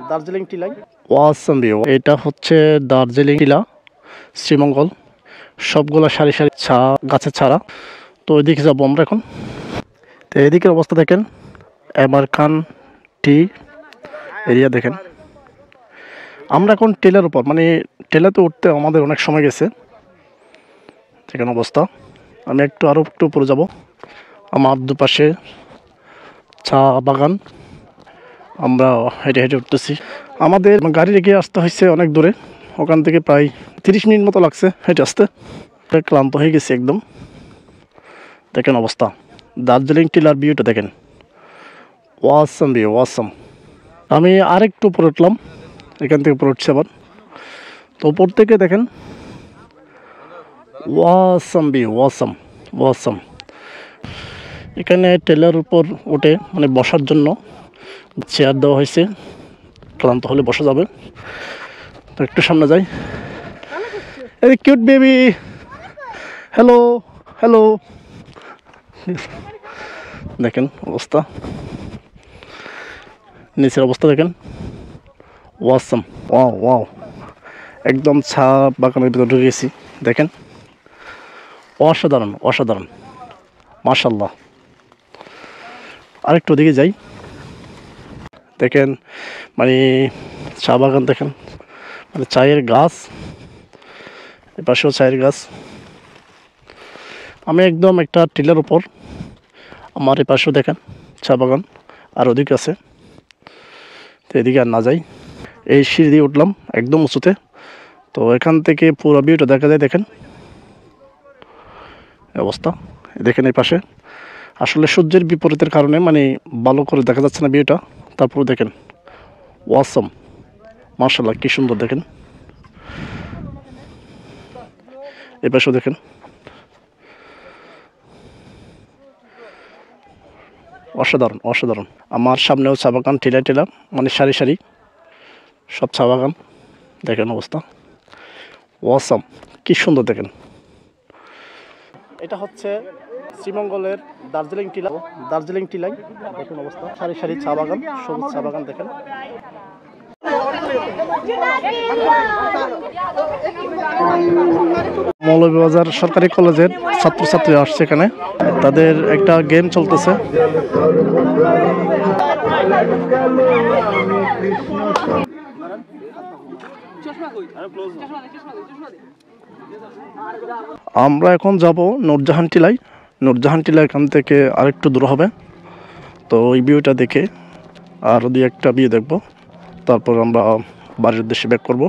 Darjeeling টিলাই awesome view. এটা হচ্ছে দার্জিলিং টিলা শ্রীমঙ্গল, সবগুলা সারি সারি গাছের ছাড়া। তো ওইদিকে যাবো আমরা এখন। তো এদিকের অবস্থা দেখেন, আমেরিকান টি এরিয়া দেখেন। আমরা এখন টেলার উপর, মানে টেলাতে উঠতে আমাদের অনেক সময় গেছে। দেখেন অবস্থা। আমি আরও একটু উপরে যাব। আমার দুপাশে চা বাগান, আমরা হেঁটে হেঁটে উঠতেছি। আমাদের গাড়ি রেখে আসতে হয়েছে অনেক দূরে, ওখান থেকে প্রায় 30 মিনিট মতো লাগছে হেঁটে আসতে। ক্লান্ত হয়ে গেছি একদম। দেখেন অবস্থা, দার্জিলিং টিলার ভিউটা দেখেন, ওয়াসাম ভিউ ওয়াসাম। আমি আরেকটু উপরে উঠলাম, এখান থেকে উপরে উঠছি আবার। তো উপর থেকে দেখেন ওয়াসাম ভিউ ওয়াসাম ওয়াসাম। এখানে টেলার উপর উঠে মানে বসার জন্য চেয়ার দেওয়া হয়েছে, ক্লান্ত হলে বসা যাবে। তো একটু সামনে যাই। এই কিউট বেবি, হ্যালো হ্যালো। দেখেন অবস্থা, নিচের অবস্থা দেখেন, ওয়াসাম ওয়াও ওয়াও। একদম চা বাগানের ভিতরে ঢুকে গেছি। দেখেন অসাধারণ অসাধারণ, মাশাল্লাহ। আরেকটু ওদিকে যাই। দেখেন মানে চা বাগান দেখেন, মানে চায়ের গাছ, এপাশেও চায়ের গাছ। আমি একদম একটা টিলার উপর, আমার এপাশেও দেখেন চা বাগান, আর ওদিকে আছে। তো এদিকে আর না যাই, এই সিঁড়ি দিয়ে উঠলাম একদম উঁচুতে। তো এখান থেকে পুরো ভিউটা দেখা যায়। দেখেন অবস্থা। দেখেন এই পাশে আসলে সূর্যের বিপরীতের কারণে মানে ভালো করে দেখা যাচ্ছে না ভিউটা। তারপর দেখেন ওয়াসাম, মাশাআল্লাহ কি সুন্দর। দেখেন এই পাশেও দেখেন, অসাধারণ অসাধারণ। আমার সামনেও চা বাগান, টিলা টিলা মানে সারি সারি সব চা বাগান। দেখেন অবস্থা, ওয়াসাম কি সুন্দর। দেখেন এটা হচ্ছে শ্রীমঙ্গলের দার্জিলিং টিলা, দার্জিলিং টিলাই। দেখুন অবস্থা, সারি সারি চা বাগান, সবুজ চা বাগান। দেখেন মৌলভীবাজার সরকারি কলেজের ছাত্রছাত্রী আসছে এখানে, তাদের একটা গেম চলতেছে। আমরা এখন যাব নূরজাহান টিলায়। নূরজাহান টিলা এখান থেকে আরেকটু দূর হবে। তো ওই ভিউটা দেখে আর 2-1টা ভিউ দেখব, তারপর আমরা বাড়ির উদ্দেশ্যে ব্যাক করব।